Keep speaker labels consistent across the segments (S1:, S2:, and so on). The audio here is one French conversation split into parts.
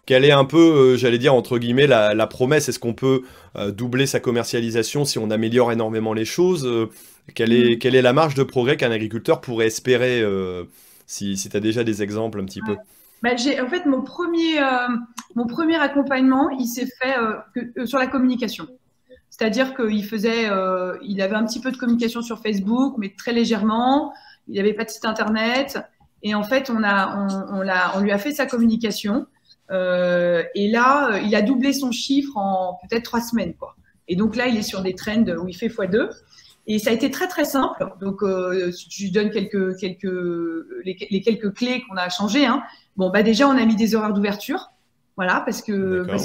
S1: quelle est un peu, j'allais dire, entre guillemets, la promesse? Est-ce qu'on peut doubler sa commercialisation si on améliore énormément les choses? Quelle est la marge de progrès qu'un agriculteur pourrait espérer si tu as déjà des exemples un petit peu?
S2: Bah, en fait, mon premier accompagnement, il s'est fait sur la communication. C'est-à-dire il avait un petit peu de communication sur Facebook, mais très légèrement. Il n'avait pas de site internet. Et en fait, on lui a fait sa communication. Et là, il a doublé son chiffre en peut-être 3 semaines, quoi. Et donc là, il est sur des trends où il fait x2. Et ça a été très très simple. Donc, je donne les quelques clés qu'on a changées. Hein. Bon, bah déjà, on a mis des horaires d'ouverture. Voilà, parce que bah,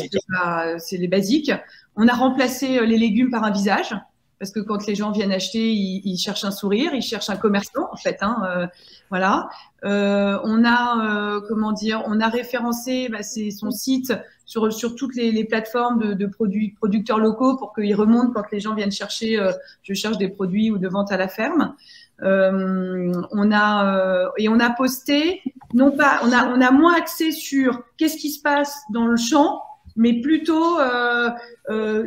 S2: c'est les basiques. On a remplacé les légumes par un visage, parce que quand les gens viennent acheter, ils cherchent un sourire, ils cherchent un commerçant, en fait. Hein, voilà. On a référencé son site sur toutes les plateformes de producteurs locaux pour qu'ils remontent quand les gens viennent chercher, je cherche des produits ou de vente à la ferme. On a posté, non pas, on a moins axé sur qu'est-ce qui se passe dans le champ, mais plutôt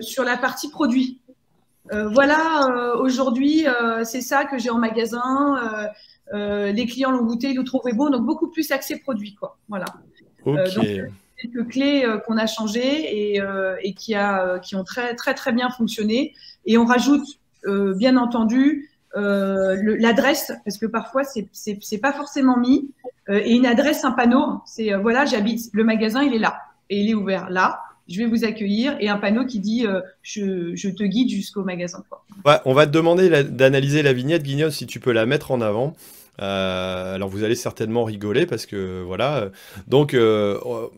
S2: sur la partie produit. Aujourd'hui, c'est ça que j'ai en magasin. Les clients l'ont goûté, ils le trouvaient beau, donc beaucoup plus axé produit, quoi. Voilà.
S1: Ok.
S2: Donc, quelques clés qu'on a changées et qui ont très très très bien fonctionné. Et on rajoute, bien entendu, l'adresse, parce que parfois c'est pas forcément mis, et une adresse, un panneau, c'est voilà, j'habite, le magasin il est là et il est ouvert là, je vais vous accueillir, et un panneau qui dit je te guide jusqu'au magasin, quoi.
S1: Ouais, on va te demander d'analyser la vignette, Guignol, si tu peux la mettre en avant. Alors vous allez certainement rigoler parce que voilà. Donc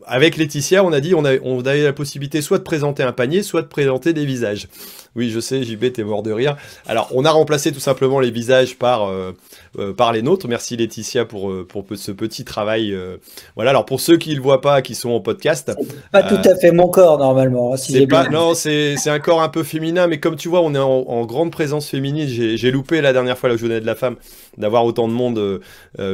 S1: avec Laetitia, on a dit on avait la possibilité soit de présenter un panier, soit de présenter des visages. Oui, je sais, JB, t'es mort de rire. Alors on a remplacé tout simplement les visages par les nôtres. Merci Laetitia pour ce petit travail. Voilà. Alors pour ceux qui ne le voient pas, qui sont en podcast,
S3: Pas tout à fait mon corps, normalement, hein, si
S1: c'est
S3: j'ai bien
S1: pas,
S3: vu.
S1: non, c'est un corps un peu féminin, mais comme tu vois, on est en grande présence féminine. J'ai loupé la dernière fois la journée de la femme d'avoir autant de monde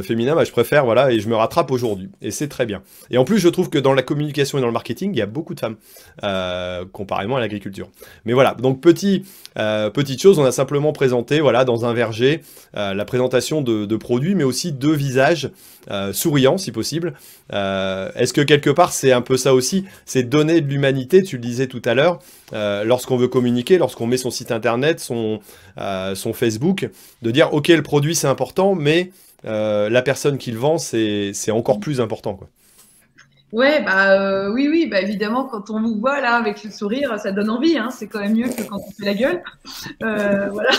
S1: féminin. Bah, je préfère, voilà, et je me rattrape aujourd'hui. Et c'est très bien. Et en plus, je trouve que dans la communication et dans le marketing, il y a beaucoup de femmes, comparément à l'agriculture. Mais voilà, donc petite chose, on a simplement présenté, voilà, dans un verger, la présentation de produits, mais aussi de visages souriants, si possible. Est-ce que quelque part, c'est un peu ça aussi, c'est donner de l'humanité, tu le disais tout à l'heure, lorsqu'on veut communiquer, lorsqu'on met son site internet, son Facebook, de dire, ok, le produit c'est important, mais la personne qui le vend, c'est encore plus important, quoi.
S2: Ouais, oui, bah évidemment, quand on vous voit là avec le sourire, ça donne envie, hein. C'est quand même mieux que quand on fait la gueule. Voilà,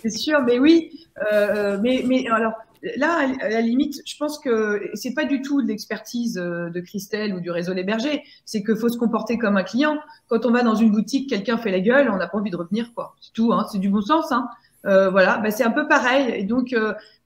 S2: c'est sûr, mais oui. Mais alors là, à la limite, je pense que c'est pas du tout de l'expertise de Christelle ou du réseau Les Bergers. C'est qu'il faut se comporter comme un client. Quand on va dans une boutique, quelqu'un fait la gueule, on n'a pas envie de revenir, quoi. C'est tout, hein. C'est du bon sens, hein. Voilà, bah, c'est un peu pareil. Et donc,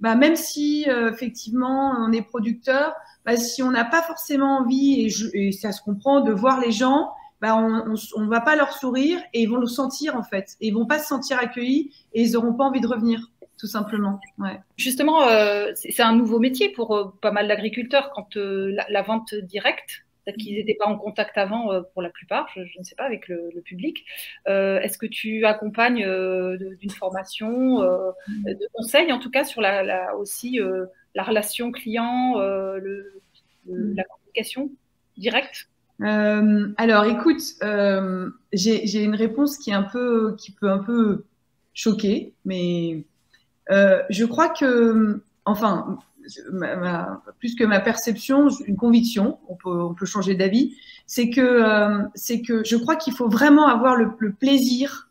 S2: même si effectivement on est producteur, bah, si on n'a pas forcément envie, et ça se comprend, de voir les gens, bah, on va pas leur sourire et ils vont le sentir, en fait. Et ils vont pas se sentir accueillis et ils auront pas envie de revenir, tout simplement. Ouais.
S4: Justement, c'est un nouveau métier pour pas mal d'agriculteurs quand la vente directe, peut-être qu'ils n'étaient pas en contact avant pour la plupart, je ne sais pas, avec le public. Est-ce que tu accompagnes d'une formation, de conseils, en tout cas, sur aussi la relation client, la communication directe?
S2: Alors, écoute, j'ai une réponse qui peut un peu choquer, mais je crois que, enfin, plus que ma perception, une conviction, on peut changer d'avis, c'est que je crois qu'il faut vraiment avoir le plaisir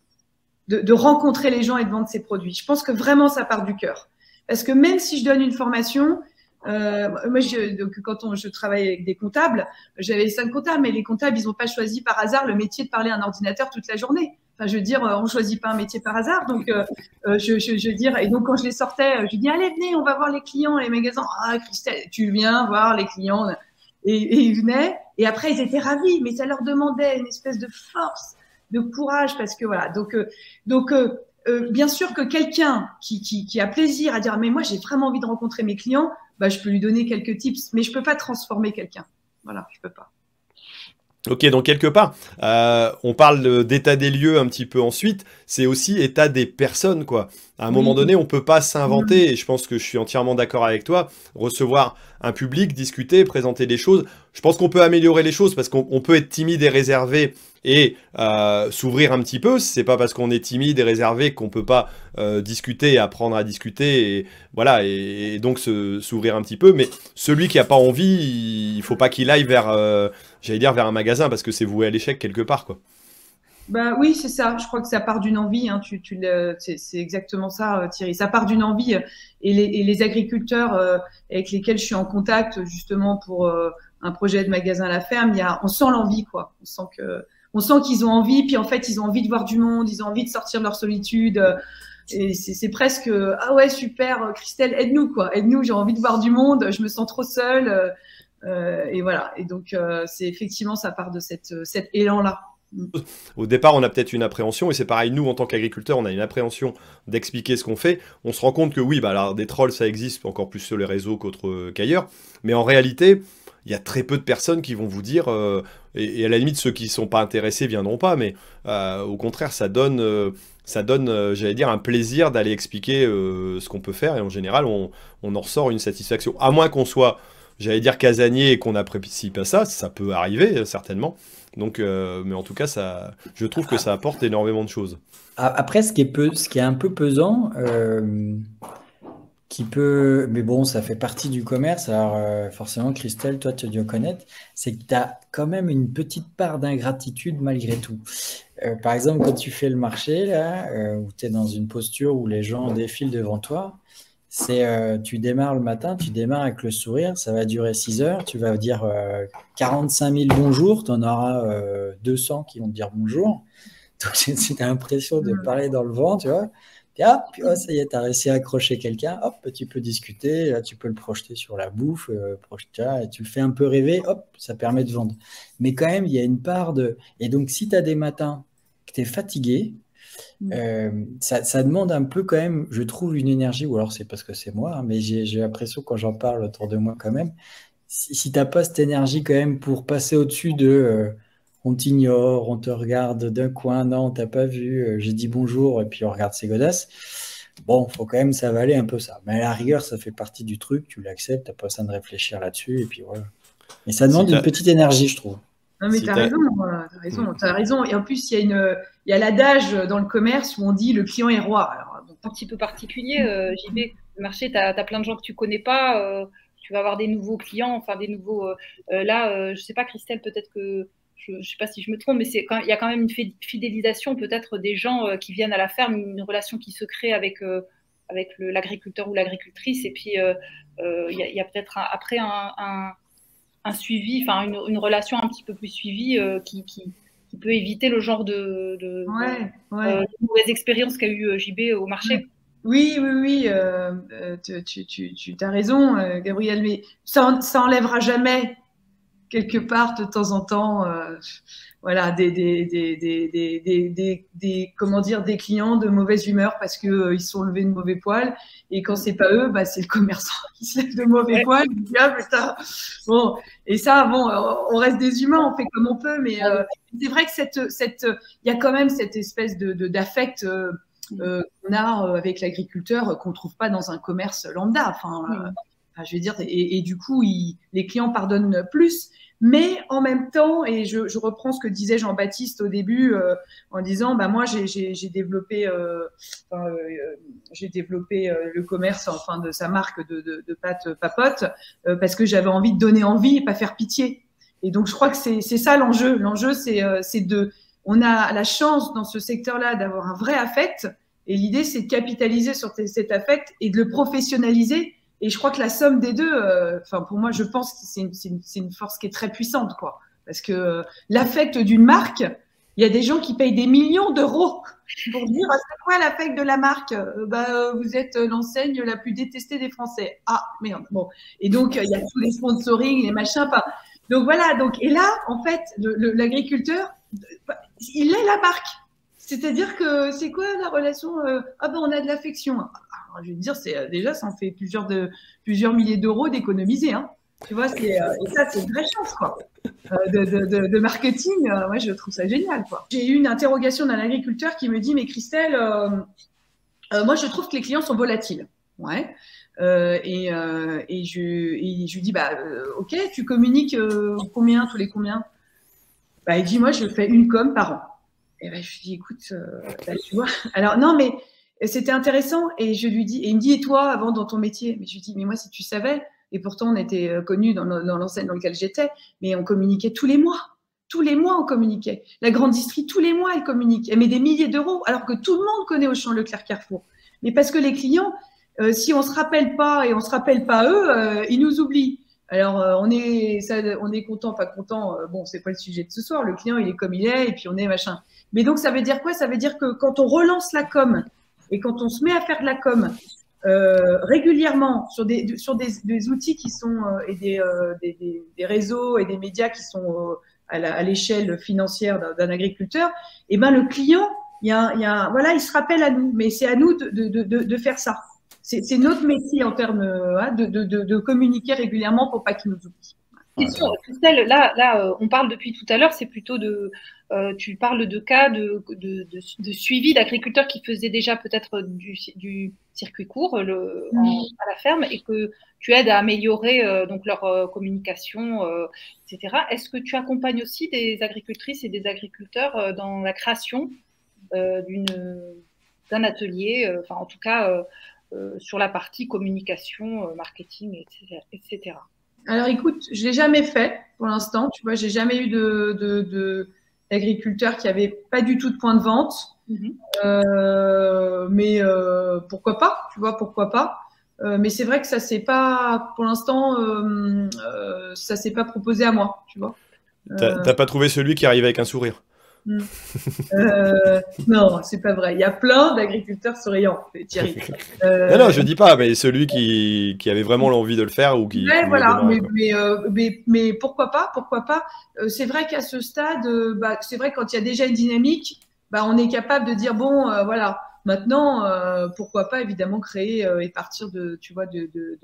S2: de rencontrer les gens et de vendre ses produits. Je pense que vraiment ça part du cœur. Parce que même si je donne une formation, moi, donc, quand je travaille avec des comptables, j'avais 5 comptables, mais les comptables, ils n'ont pas choisi par hasard le métier de parler à un ordinateur toute la journée. Enfin, je veux dire, on ne choisit pas un métier par hasard. Donc, je veux dire, et donc quand je les sortais, je dis, allez, venez, on va voir les clients, les magasins. Ah, Christelle, tu viens voir les clients. Et ils venaient, et après, ils étaient ravis, mais ça leur demandait une espèce de force, de courage, parce que voilà. Donc bien sûr que quelqu'un qui a plaisir à dire, mais moi, j'ai vraiment envie de rencontrer mes clients, bah, je peux lui donner quelques tips, mais je peux pas transformer quelqu'un. Voilà, je peux pas.
S1: Ok, donc quelque part, on parle d'état des lieux un petit peu ensuite, c'est aussi état des personnes, quoi. À un moment
S2: Oui.
S1: donné, on peut pas
S2: Mm.
S1: s'inventer, et je pense que je suis entièrement d'accord avec toi, recevoir un public, discuter, présenter des choses. Je pense qu'on peut améliorer les choses parce qu'on peut être timide et réservé et s'ouvrir un petit peu. C'est pas parce qu'on est timide et réservé qu'on peut pas discuter et apprendre à discuter et voilà et donc s'ouvrir un petit peu. Mais celui qui a pas envie, il faut pas qu'il aille vers j'allais dire vers un magasin parce que c'est voué à l'échec quelque part, quoi.
S2: Bah oui, c'est ça. Je crois que ça part d'une envie. Hein. C'est exactement ça, Thierry. Ça part d'une envie. Et les agriculteurs avec lesquels je suis en contact, justement pour un projet de magasin à la ferme, on sent l'envie, quoi. On sent qu'ils ont envie. Puis en fait, ils ont envie de voir du monde. Ils ont envie de sortir de leur solitude. Et c'est presque ah ouais, super, Christelle, aide-nous, quoi. Aide-nous. J'ai envie de voir du monde. Je me sens trop seule. Et voilà. Et donc, c'est effectivement, ça part de cet élan-là.
S1: Au départ, on a peut-être une appréhension, et c'est pareil, nous, en tant qu'agriculteurs, on a une appréhension d'expliquer ce qu'on fait. On se rend compte que oui, bah, alors, des trolls, ça existe encore plus sur les réseaux qu'ailleurs, mais en réalité, il y a très peu de personnes qui vont vous dire, et à la limite, ceux qui ne sont pas intéressés viendront pas, mais au contraire, ça donne, j'allais dire, un plaisir d'aller expliquer ce qu'on peut faire, et en général, on en ressort une satisfaction. À moins qu'on soit, j'allais dire, casanier et qu'on apprécie pas ça, ça peut arriver, certainement. Donc, mais en tout cas, je trouve que ça apporte énormément de choses.
S3: Après, ce qui est un peu pesant, mais bon, ça fait partie du commerce. Alors, forcément, Christelle, toi, tu dois connaître, c'est que tu as quand même une petite part d'ingratitude malgré tout. Par exemple, quand tu fais le marché, là, où tu es dans une posture où les gens défilent devant toi, tu démarres le matin, tu démarres avec le sourire, ça va durer 6 heures, tu vas dire 45 000 bonjours, tu en auras 200 qui vont te dire bonjour. Donc, tu as l'impression de parler dans le vent, tu vois. Puis hop, ça y est, tu as réussi à accrocher quelqu'un, hop, tu peux discuter, là, tu peux le projeter sur la bouffe, et tu le fais un peu rêver, hop, ça permet de vendre. Mais quand même, il y a une part de... Et donc, si tu as des matins que tu es fatigué, ça demande un peu quand même, je trouve, une énergie, ou alors c'est parce que c'est moi, hein, mais j'ai l'impression quand j'en parle autour de moi quand même, si tu n'as pas cette énergie quand même pour passer au-dessus de on t'ignore, on te regarde d'un coin, non, on t'a pas vu, j'ai dit bonjour, et puis on regarde ses godasses, bon, faut quand même s'avaler un peu ça. Mais à la rigueur, ça fait partie du truc, tu l'acceptes, t'as pas besoin de réfléchir là-dessus, et puis voilà. Mais ça
S1: Si
S3: demande une
S1: t'as,
S3: petite énergie, je trouve.
S2: Non, mais
S1: si
S2: t'as
S1: t'as-
S2: raison, t'as raison. Et en plus, il y a l'adage dans le commerce où on dit le client est roi. Alors, bon,
S4: Un petit peu particulier, JB. Le marché, tu as plein de gens que tu connais pas. Tu vas avoir des nouveaux clients, enfin des nouveaux. Là, je sais pas, Christelle, peut-être que je sais pas si je me trompe, mais il y a quand même une fidélisation peut-être des gens qui viennent à la ferme, une relation qui se crée avec l'agriculteur ou l'agricultrice, et puis il y a peut-être après un suivi, enfin une relation un petit peu plus suivie qui peut éviter le genre
S2: ouais,
S4: de mauvaises expériences qu'a eu JB au marché.
S2: oui, oui, oui, tu as raison, Gabriel, mais ça enlèvera jamais quelque part de temps en temps, voilà, comment dire, des clients de mauvaise humeur parce que ils sont levés de mauvais poil. Et quand c'est pas eux, bah, c'est le commerçant qui se lève de mauvais
S4: Ouais.
S2: poil. Il dit, ah, putain. Bon, et ça, bon, on reste des humains, on fait comme on peut, mais c'est vrai que il y a quand même cette espèce d'affect qu'on a avec l'agriculteur qu'on trouve pas dans un commerce lambda. Enfin, je veux dire, et du coup, les clients pardonnent plus. Mais en même temps, et je reprends ce que disait Jean-Baptiste au début en disant, bah moi j'ai développé, le commerce enfin de sa marque de pâtes papote parce que j'avais envie de donner envie et pas faire pitié. Et donc je crois que c'est ça l'enjeu. L'enjeu on a la chance dans ce secteur-là d'avoir un vrai affect et l'idée c'est de capitaliser sur cet affect et de le professionnaliser. Et je crois que la somme des deux, pour moi, je pense que c'est une force qui est très puissante, quoi. Parce que l'affect d'une marque, il y a des gens qui payent des millions d'euros pour dire c'est quoi l'affect de la marque vous êtes l'enseigne la plus détestée des Français. Ah merde. Bon. Et donc il y a tous les sponsoring, les machins. Donc voilà. Donc et là, en fait, l'agriculteur, il est la marque. C'est-à-dire que c'est quoi la relation on a de l'affection. Alors, je vais te dire, déjà, ça en fait plusieurs milliers d'euros d'économiser. Hein. Tu vois, et ça, c'est une vraie chance, quoi. De marketing, moi, je trouve ça génial, quoi. J'ai eu une interrogation d'un agriculteur qui me dit, mais Christelle, moi, je trouve que les clients sont volatiles. Ouais. Et je lui dis, bah, ok, tu communiques combien, tous les combien? Bah, il dit, moi, je fais une com par an. Et ben, je lui dis, écoute, bah, tu vois. Alors, non, mais c'était intéressant. Et je lui dis, et il me dit, et toi, avant, dans ton métier? Mais je lui dis, mais moi, si tu savais, et pourtant, on était connus dans l'enseigne dans laquelle j'étais, mais on communiquait tous les mois. Tous les mois, on communiquait. La grande distrie, tous les mois, elle communique. Elle met des milliers d'euros, alors que tout le monde connaît Auchan, Leclerc, Carrefour. Mais parce que les clients, si on se rappelle pas et on se rappelle pas eux, ils nous oublient. Alors, on est content, pas content. Bon, c'est pas le sujet de ce soir. Le client, il est comme il est, et puis on est machin. Mais donc, ça veut dire quoi? Ça veut dire que quand on relance la com et quand on se met à faire de la com régulièrement sur des outils qui sont et des réseaux et des médias qui sont à l'échelle financière d'un agriculteur, et ben le client, voilà, il se rappelle à nous. Mais c'est à nous de faire ça. C'est notre métier en termes de communiquer régulièrement pour pas qu'ils nous oublient.
S4: Question, Christelle, là, on parle depuis tout à l'heure, c'est plutôt tu parles de cas de suivi d'agriculteurs qui faisaient déjà peut-être du circuit court à la ferme et que tu aides à améliorer donc leur communication, etc. Est-ce que tu accompagnes aussi des agricultrices et des agriculteurs dans la création d'un atelier, enfin en tout cas sur la partie communication, marketing, etc.
S2: Alors écoute, je l'ai jamais fait pour l'instant. Tu vois, j'ai jamais eu d'agriculteurs qui avaient pas du tout de point de vente. Mais pourquoi pas? Tu vois, pourquoi pas? Mais c'est vrai que ça s'est pas, pour l'instant, ça s'est pas proposé à moi. Tu vois.
S1: T'as pas trouvé celui qui arrive avec un sourire?
S2: Non, c'est pas vrai. Il y a plein d'agriculteurs souriants, Thierry.
S1: Non, je dis pas, mais celui qui avait vraiment l'envie de le faire ou qui.
S2: Ouais, voilà, mais pourquoi pas, pourquoi pas. C'est vrai qu'à ce stade, c'est vrai que quand il y a déjà une dynamique, on est capable de dire bon, voilà. Maintenant, pourquoi pas évidemment créer et partir de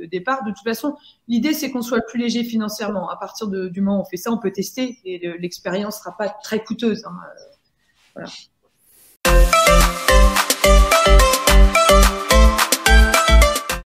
S2: départ. De toute façon, l'idée c'est qu'on soit le plus léger financièrement. À partir du moment où on fait ça, on peut tester et l'expérience sera pas très coûteuse. Hein, voilà.